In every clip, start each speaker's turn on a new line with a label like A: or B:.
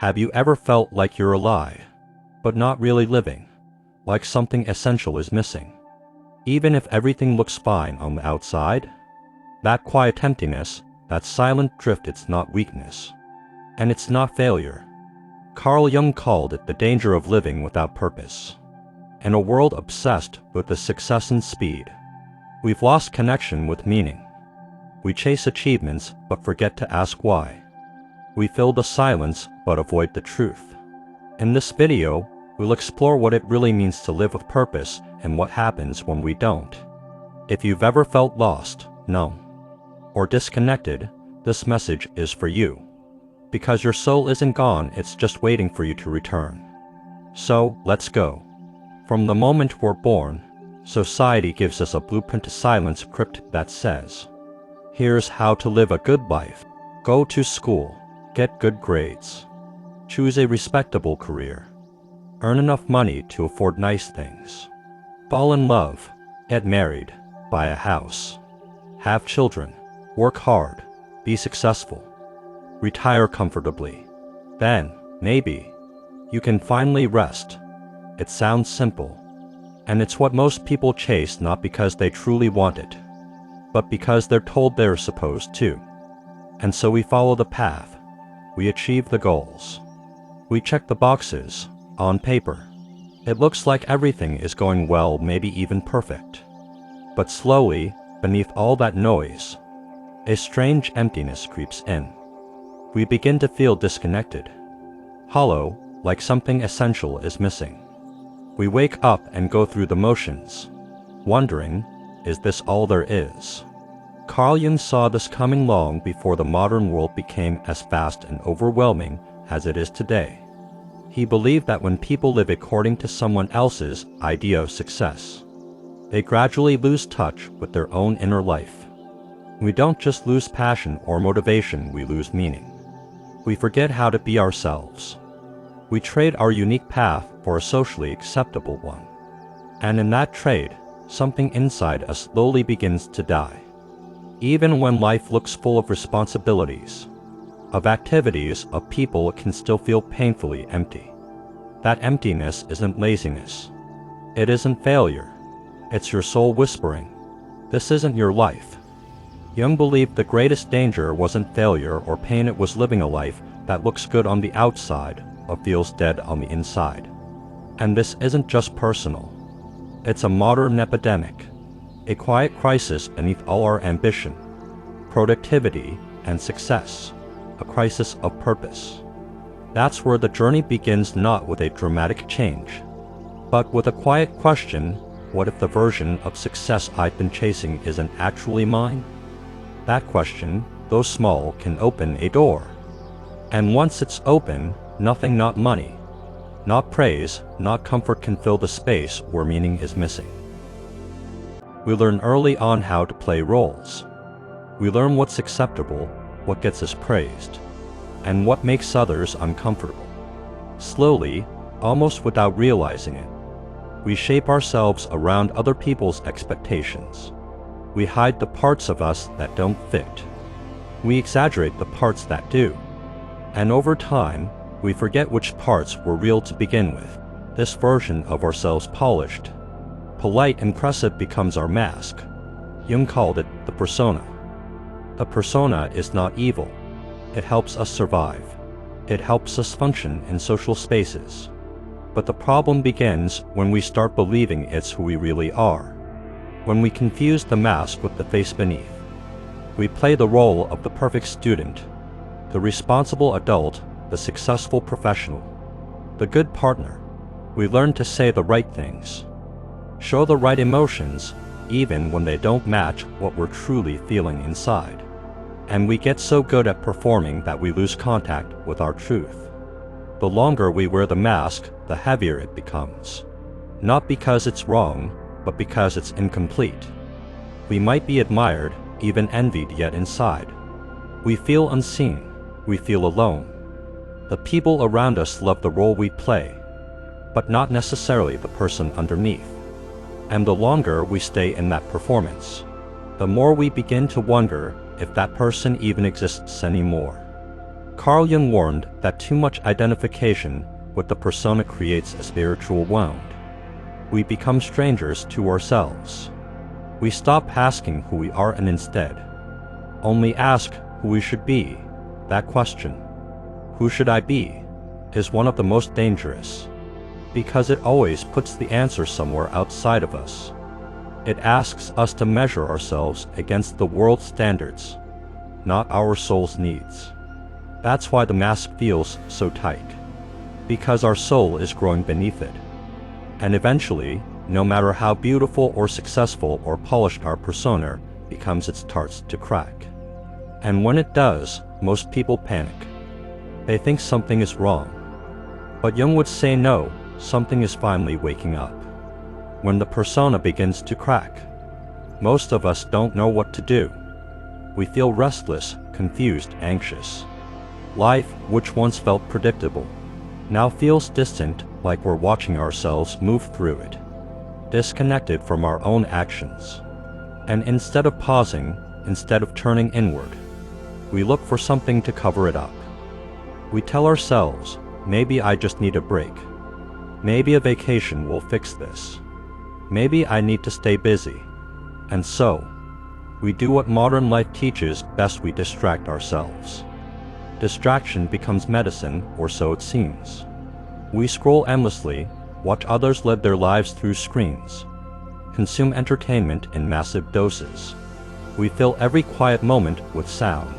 A: Have you ever felt like you're alive, but not really living, like something essential is missing? Even if everything looks fine on the outside? That quiet emptiness, that silent drift, it's not weakness. And it's not failure. Carl Jung called it the danger of living without purpose. In a world obsessed with the success and speed, we've lost connection with meaning. We chase achievements but forget to ask why. We fill the silence but avoid the truth. In this video, we'll explore what it really means to live with purpose and what happens when we don't. If you've ever felt lost, numb, or disconnected, this message is for you. Because your soul isn't gone, it's just waiting for you to return. So, let's go. From the moment we're born, society gives us a blueprint to silence script that says, here's how to live a good life. Go to school, get good grades, choose a respectable career, earn enough money to afford nice things, fall in love, get married, buy a house, have children, work hard, be successful, retire comfortably. Then, maybe, you can finally rest. It sounds simple, and it's what most people chase, not because they truly want it, but because they're told they're supposed to. And so we follow the path. We achieve the goals. We check the boxes. On paper, it looks like everything is going well, maybe even perfect. But slowly, beneath all that noise, a strange emptiness creeps in. We begin to feel disconnected, hollow, like something essential is missing. We wake up and go through the motions, wondering, is this all there is? Carl Jung saw this coming long before the modern world became as fast and overwhelming as it is today. He believed that when people live according to someone else's idea of success, they gradually lose touch with their own inner life. We don't just lose passion or motivation, we lose meaning. We forget how to be ourselves. We trade our unique path for a socially acceptable one. And in that trade, something inside us slowly begins to die. Even when life looks full of responsibilities, of activities, of people, it can still feel painfully empty. That emptiness isn't laziness. It isn't failure. It's your soul whispering, this isn't your life. Jung believed the greatest danger wasn't failure or pain, it was living a life that looks good on the outside, but feels dead on the inside. And this isn't just personal. It's a modern epidemic, a quiet crisis beneath all our ambition, productivity, and success, a crisis of purpose. That's where the journey begins, not with a dramatic change, but with a quiet question: what if the version of success I've been chasing isn't actually mine? That question, though small, can open a door. And once it's open, nothing, not money, not praise, not comfort, can fill the space where meaning is missing. We learn early on how to play roles. We learn what's acceptable, what gets us praised, and what makes others uncomfortable. Slowly, almost without realizing it, we shape ourselves around other people's expectations. We hide the parts of us that don't fit. We exaggerate the parts that do. And over time, we forget which parts were real to begin with. This version of ourselves, polished, polite, impressive, becomes our mask. Jung called it the persona. The persona is not evil. It helps us survive. It helps us function in social spaces. But the problem begins when we start believing it's who we really are. When we confuse the mask with the face beneath. We play the role of the perfect student, the responsible adult, the successful professional, the good partner. We learn to say the right things, show the right emotions, even when they don't match what we're truly feeling inside. And we get so good at performing that we lose contact with our truth. The longer we wear the mask, the heavier it becomes. Not because it's wrong, but because it's incomplete. We might be admired, even envied, yet inside, we feel unseen, we feel alone. The people around us love the role we play, but not necessarily the person underneath. And the longer we stay in that performance, the more we begin to wonder if that person even exists anymore. Carl Jung warned that too much identification with the persona creates a spiritual wound. We become strangers to ourselves. We stop asking who we are and instead only ask who we should be. That question, who should I be, is one of the most dangerous, because it always puts the answer somewhere outside of us. It asks us to measure ourselves against the world's standards, not our soul's needs. That's why the mask feels so tight, because our soul is growing beneath it. And eventually, no matter how beautiful or successful or polished our persona becomes, it starts to crack. And when it does, most people panic. They think something is wrong. But Jung would say no, something is finally waking up. When the persona begins to crack, most of us don't know what to do. We feel restless, confused, anxious. Life, which once felt predictable, now feels distant, like we're watching ourselves move through it, disconnected from our own actions. And instead of pausing, instead of turning inward, we look for something to cover it up. We tell ourselves, maybe I just need a break. Maybe a vacation will fix this. Maybe I need to stay busy. And so, we do what modern life teaches best: we distract ourselves. Distraction becomes medicine, or so it seems. We scroll endlessly, watch others live their lives through screens, consume entertainment in massive doses. We fill every quiet moment with sound,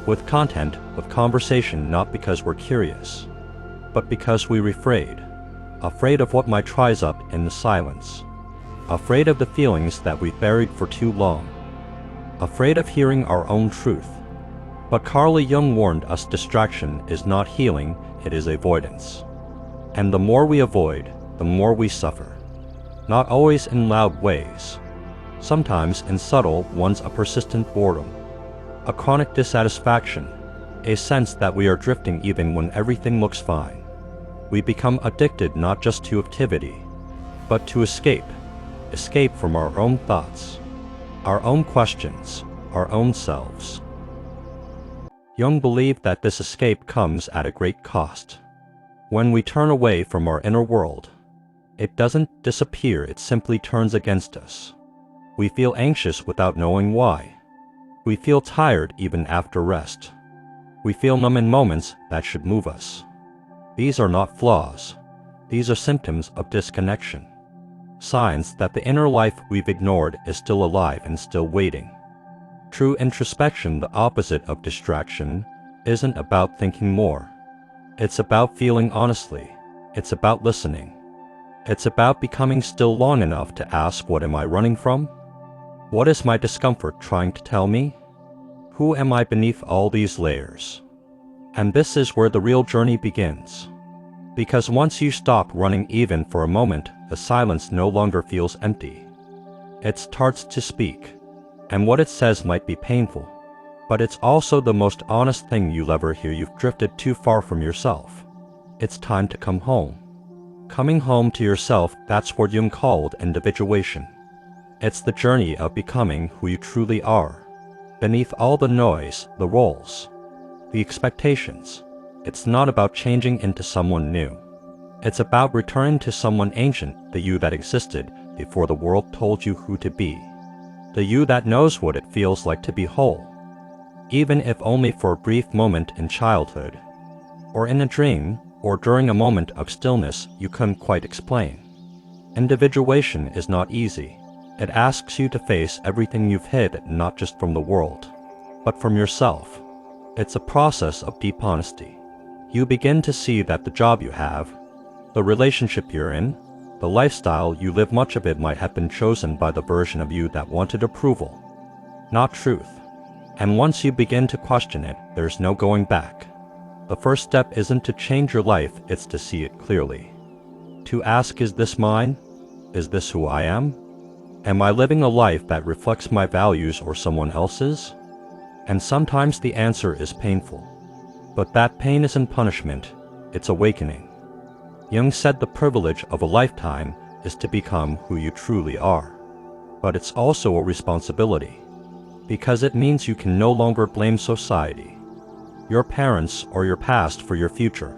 A: with content, with conversation, not because we're curious, but because we're afraid of what might rise up in the silence, afraid of the feelings that we've buried for too long, afraid of hearing our own truth. But Carl Jung warned us distraction is not healing, it is avoidance. And the more we avoid, the more we suffer. Not always in loud ways. Sometimes in subtle ones: a persistent boredom, a chronic dissatisfaction, a sense that we are drifting even when everything looks fine. We become addicted not just to activity, but to escape from our own thoughts, our own questions, our own selves. Jung believed that this escape comes at a great cost. When we turn away from our inner world, it doesn't disappear, it simply turns against us. We feel anxious without knowing why. We feel tired even after rest. We feel numb in moments that should move us. These are not flaws. These are symptoms of disconnection. Signs that the inner life we've ignored is still alive and still waiting. True introspection, the opposite of distraction, isn't about thinking more. It's about feeling honestly. It's about listening. It's about becoming still long enough to ask, what am I running from? What is my discomfort trying to tell me? Who am I beneath all these layers? And this is where the real journey begins. Because once you stop running even for a moment, the silence no longer feels empty. It starts to speak. And what it says might be painful, but it's also the most honest thing you'll ever hear. You've drifted too far from yourself. It's time to come home. Coming home to yourself, that's what Jung called individuation. It's the journey of becoming who you truly are, beneath all the noise, the roles, the expectations. It's not about changing into someone new. It's about returning to someone ancient, the you that existed before the world told you who to be. The you that knows what it feels like to be whole, even if only for a brief moment in childhood, or in a dream, or during a moment of stillness you couldn't quite explain. Individuation is not easy. It asks you to face everything you've hid, not just from the world, but from yourself. It's a process of deep honesty. You begin to see that the job you have, the relationship you're in, the lifestyle you live, much of it might have been chosen by the version of you that wanted approval, not truth. And once you begin to question it, there's no going back. The first step isn't to change your life, it's to see it clearly. To ask, is this mine? Is this who I am? Am I living a life that reflects my values or someone else's? And sometimes the answer is painful. But that pain isn't punishment, it's awakening. Jung said the privilege of a lifetime is to become who you truly are. But it's also a responsibility, because it means you can no longer blame society, your parents, or your past for your future.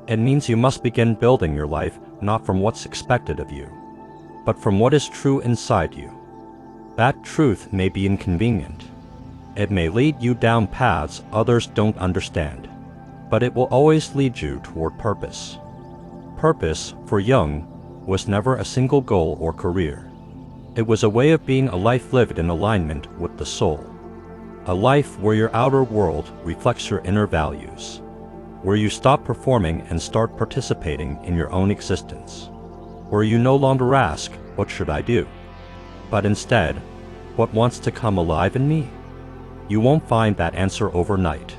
A: It means you must begin building your life not from what's expected of you, but from what is true inside you. That truth may be inconvenient. It may lead you down paths others don't understand, but it will always lead you toward purpose. Purpose, for Jung, was never a single goal or career. It was a way of being, a life lived in alignment with the soul. A life where your outer world reflects your inner values, where you stop performing and start participating in your own existence, where you no longer ask, "What should I do?" but instead, "What wants to come alive in me?" You won't find that answer overnight.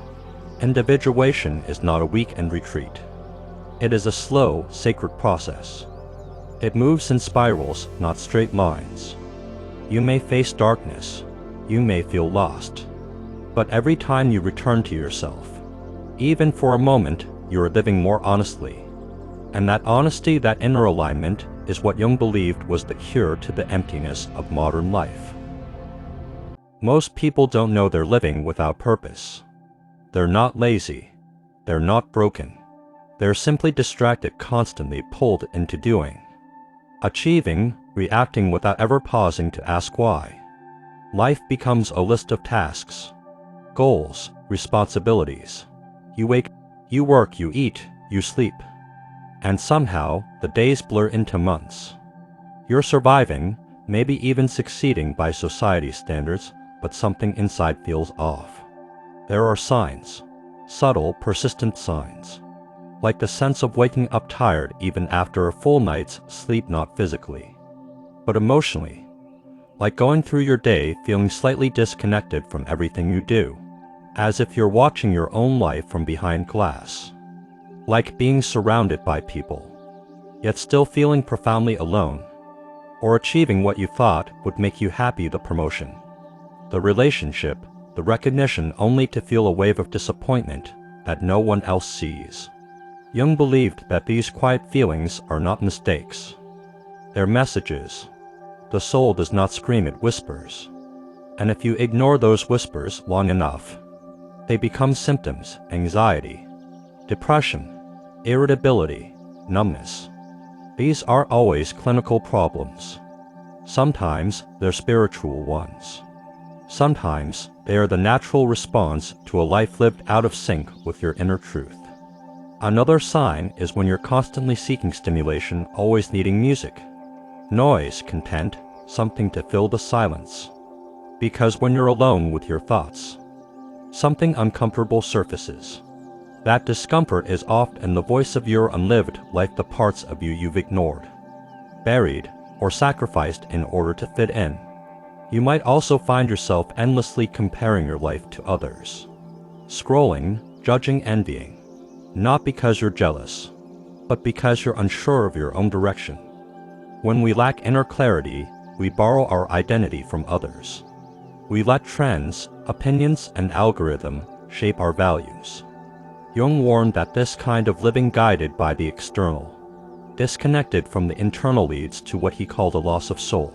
A: Individuation is not a weekend retreat. It is a slow, sacred process. It moves in spirals, not straight lines. You may face darkness. You may feel lost. But every time you return to yourself, even for a moment, you are living more honestly. And that honesty, that inner alignment, is what Jung believed was the cure to the emptiness of modern life. Most people don't know they're living without purpose. They're not lazy. They're not broken. They're simply distracted, constantly pulled into doing, achieving, reacting without ever pausing to ask why. Life becomes a list of tasks, goals, responsibilities. You wake, you work, you eat, you sleep. And somehow, the days blur into months. You're surviving, maybe even succeeding by society's standards, but something inside feels off. There are signs, subtle, persistent signs, like the sense of waking up tired even after a full night's sleep, not physically, but emotionally, like going through your day feeling slightly disconnected from everything you do, as if you're watching your own life from behind glass, like being surrounded by people, yet still feeling profoundly alone, or achieving what you thought would make you happy, the promotion, the relationship, the recognition, only to feel a wave of disappointment that no one else sees. Jung believed that these quiet feelings are not mistakes. They're messages. The soul does not scream, it whispers. And if you ignore those whispers long enough, they become symptoms: anxiety, depression, irritability, numbness. These aren't always clinical problems. Sometimes they're spiritual ones. Sometimes they are the natural response to a life lived out of sync with your inner truth. Another sign is when you're constantly seeking stimulation, always needing music, noise, content, something to fill the silence. Because when you're alone with your thoughts, something uncomfortable surfaces. That discomfort is often the voice of your unlived life, the parts of you you've ignored, buried, or sacrificed in order to fit in. You might also find yourself endlessly comparing your life to others, scrolling, judging, envying, not because you're jealous, but because you're unsure of your own direction. When we lack inner clarity, we borrow our identity from others. We let trends, opinions, and algorithm shape our values. Jung warned that this kind of living, guided by the external, disconnected from the internal, leads to what he called a loss of soul.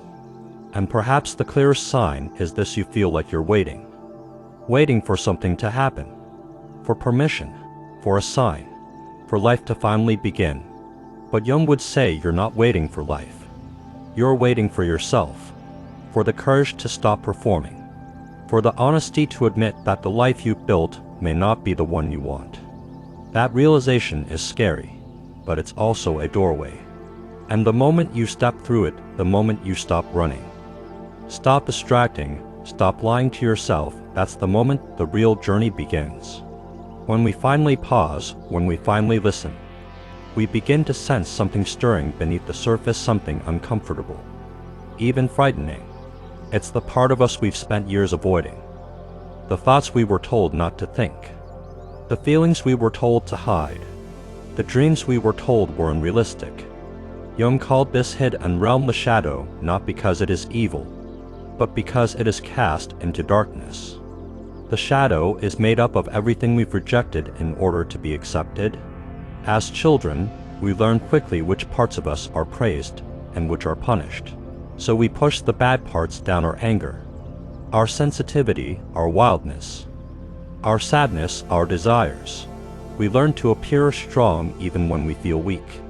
A: And perhaps the clearest sign is this: you feel like you're waiting for something to happen, for permission, for a sign, for life to finally begin. But Jung would say you're not waiting for life. You're waiting for yourself, for the courage to stop performing, for the honesty to admit that the life you built may not be the one you want. That realization is scary, but it's also a doorway. And the moment you step through it, the moment you stop running, stop distracting, stop lying to yourself, that's the moment the real journey begins. When we finally pause, when we finally listen, we begin to sense something stirring beneath the surface, something uncomfortable, even frightening. It's the part of us we've spent years avoiding, the thoughts we were told not to think, the feelings we were told to hide, the dreams we were told were unrealistic. Jung called this hidden realm the shadow, not because it is evil, but because it is cast into darkness. The shadow is made up of everything we've rejected in order to be accepted. As children, we learn quickly which parts of us are praised and which are punished. So we push the bad parts down: our anger, our sensitivity, our wildness, our sadness, our desires. We learn to appear strong even when we feel weak.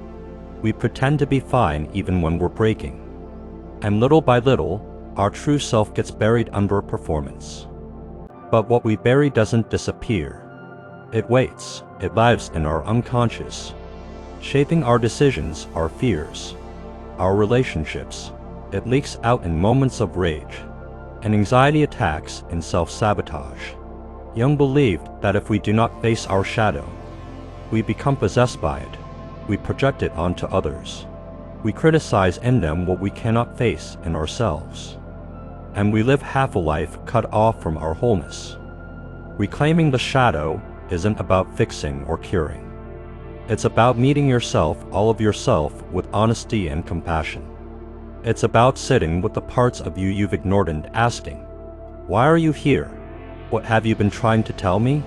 A: We pretend to be fine even when we're breaking. And little by little, our true self gets buried under a performance. But what we bury doesn't disappear. It waits, it lives in our unconscious, shaping our decisions, our fears, our relationships. It leaks out in moments of rage, and anxiety attacks and self-sabotage. Jung believed that if we do not face our shadow, we become possessed by it. We project it onto others. We criticize in them what we cannot face in ourselves. And we live half a life cut off from our wholeness. Reclaiming the shadow isn't about fixing or curing. It's about meeting yourself, all of yourself, with honesty and compassion. It's about sitting with the parts of you you've ignored and asking, why are you here? What have you been trying to tell me?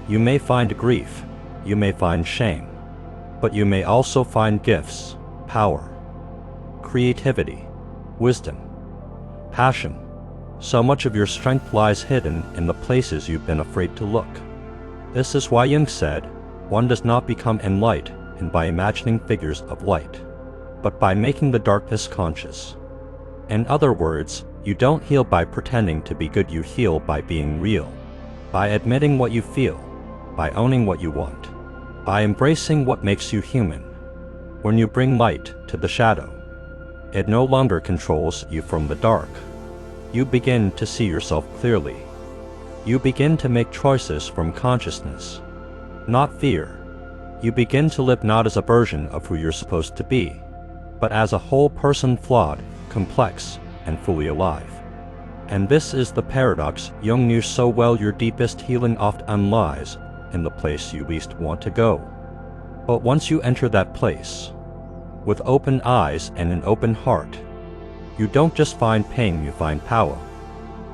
A: You may find grief, you may find shame, but you may also find gifts, power, creativity, wisdom, passion. So much of your strength lies hidden in the places you've been afraid to look. This is why Jung said, one does not become enlightened by imagining figures of light, but by making the darkness conscious. In other words, you don't heal by pretending to be good, you heal by being real, by admitting what you feel, by owning what you want, by embracing what makes you human. When you bring light to the shadow, it no longer controls you from the dark. You begin to see yourself clearly. You begin to make choices from consciousness, not fear. You begin to live not as a version of who you're supposed to be, but as a whole person, flawed, complex, and fully alive. And this is the paradox Jung knew so well. Your deepest healing often lies in the place you least want to go. But once you enter that place, with open eyes and an open heart, you don't just find pain, you find power.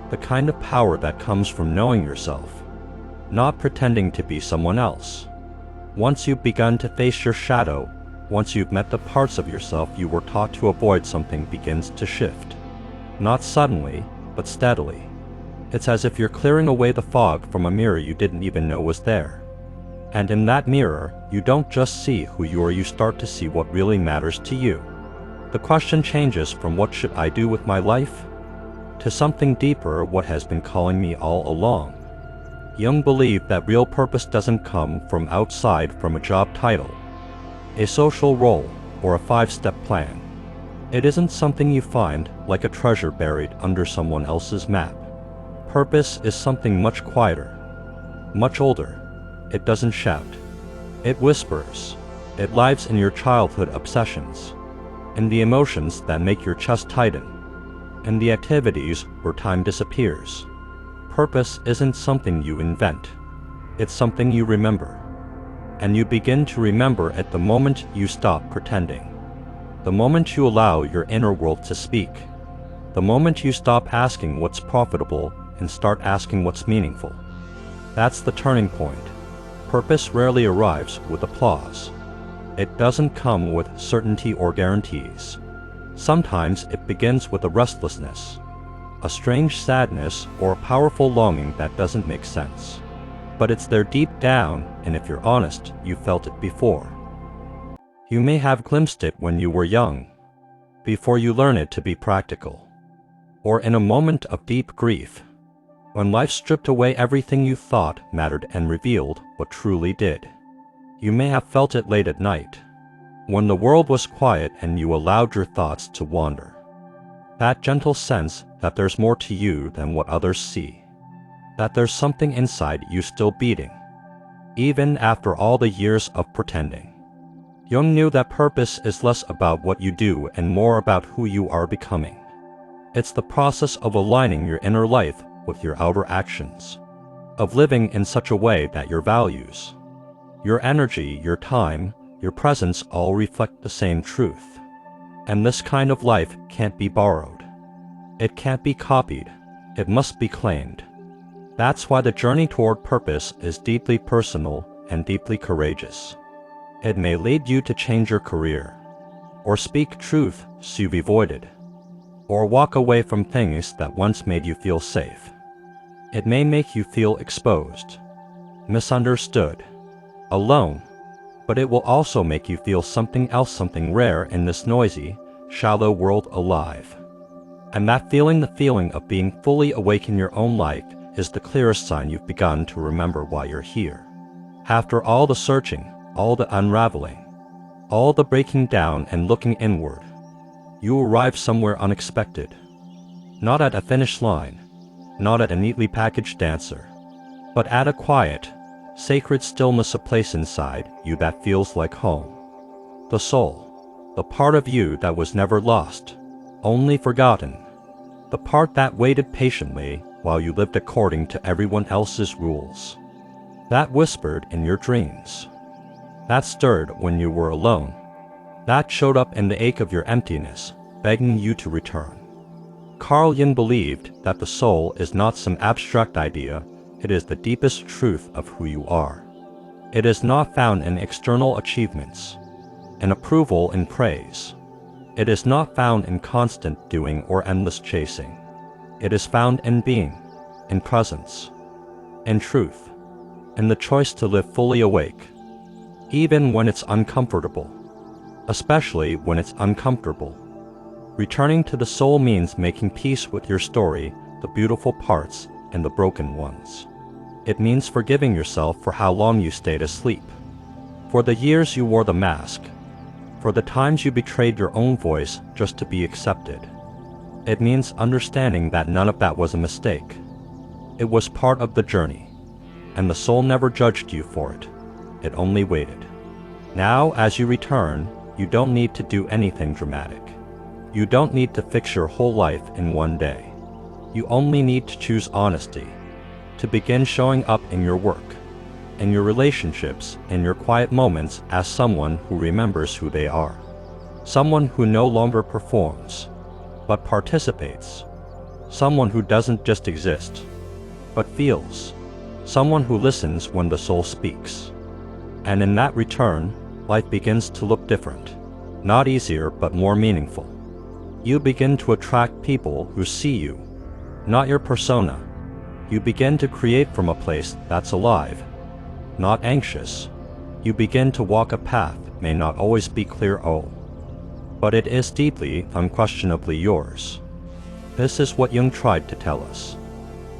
A: The kind of power that comes from knowing yourself, not pretending to be someone else. Once you've begun to face your shadow, once you've met the parts of yourself you were taught to avoid, something begins to shift. Not suddenly, but steadily. It's as if you're clearing away the fog from a mirror you didn't even know was there. And in that mirror, you don't just see who you are, you start to see what really matters to you. The question changes from what should I do with my life, to something deeper, what has been calling me all along. Jung believed that real purpose doesn't come from outside, from a job title, a social role, or a 5-step plan. It isn't something you find like a treasure buried under someone else's map. Purpose is something much quieter, much older. It doesn't shout. It whispers. It lives in your childhood obsessions, in the emotions that make your chest tighten, in the activities where time disappears. Purpose isn't something you invent. It's something you remember. And you begin to remember at the moment you stop pretending. The moment you allow your inner world to speak. The moment you stop asking what's profitable and start asking what's meaningful. That's the turning point. Purpose rarely arrives with applause. It doesn't come with certainty or guarantees. Sometimes it begins with a restlessness, a strange sadness, or a powerful longing that doesn't make sense. But it's there deep down, and if you're honest, you felt it before. You may have glimpsed it when you were young, before you learn it to be practical, or in a moment of deep grief, when life stripped away everything you thought mattered and revealed what truly did. You may have felt it late at night, when the world was quiet and you allowed your thoughts to wander. That gentle sense that there's more to you than what others see, that there's something inside you still beating, even after all the years of pretending. Jung knew that purpose is less about what you do and more about who you are becoming. It's the process of aligning your inner life with your outer actions, of living in such a way that your values, your energy, your time, your presence all reflect the same truth. And this kind of life can't be borrowed. It can't be copied. It must be claimed. That's why the journey toward purpose is deeply personal and deeply courageous. It may lead you to change your career, or speak truth you've avoided, or walk away from things that once made you feel safe. It may make you feel exposed, misunderstood, alone, but it will also make you feel something else, something rare in this noisy, shallow world, alive. And that feeling, the feeling of being fully awake in your own life, is the clearest sign you've begun to remember why you're here. After all the searching, all the unraveling, all the breaking down and looking inward, you arrive somewhere unexpected. Not at a finish line, not at a neatly packaged answer, but at a quiet, sacred stillness, a place inside you that feels like home. The soul, the part of you that was never lost, only forgotten, the part that waited patiently while you lived according to everyone else's rules, that whispered in your dreams, that stirred when you were alone, that showed up in the ache of your emptiness, begging you to return. Carl Jung believed that the soul is not some abstract idea, it is the deepest truth of who you are. It is not found in external achievements, in approval and praise. It is not found in constant doing or endless chasing. It is found in being, in presence, in truth, in the choice to live fully awake, even when it's uncomfortable, especially when it's uncomfortable. Returning to the soul means making peace with your story, the beautiful parts and the broken ones. It means forgiving yourself for how long you stayed asleep, for the years you wore the mask, for the times you betrayed your own voice just to be accepted. It means understanding that none of that was a mistake. It was part of the journey, and the soul never judged you for it. It only waited. Now, as you return, you don't need to do anything dramatic. You don't need to fix your whole life in one day. You only need to choose honesty, to begin showing up in your work, in your relationships, in your quiet moments as someone who remembers who they are. Someone who no longer performs, but participates. Someone who doesn't just exist, but feels. Someone who listens when the soul speaks. And in that return, life begins to look different. Not easier, but more meaningful. You begin to attract people who see you, not your persona. You begin to create from a place that's alive, not anxious. You begin to walk a path may not always be clear, but it is deeply, unquestionably yours. This is what Jung tried to tell us,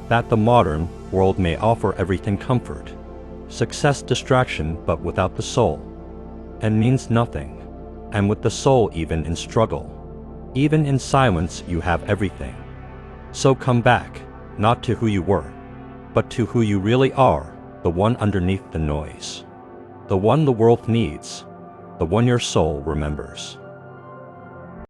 A: that the modern world may offer everything comfort, success, distraction, but without the soul, and means nothing. And with the soul, even in struggle, even in silence, you have everything. So come back, not to who you were, but to who you really are, the one underneath the noise, the one the world needs, the one your soul remembers.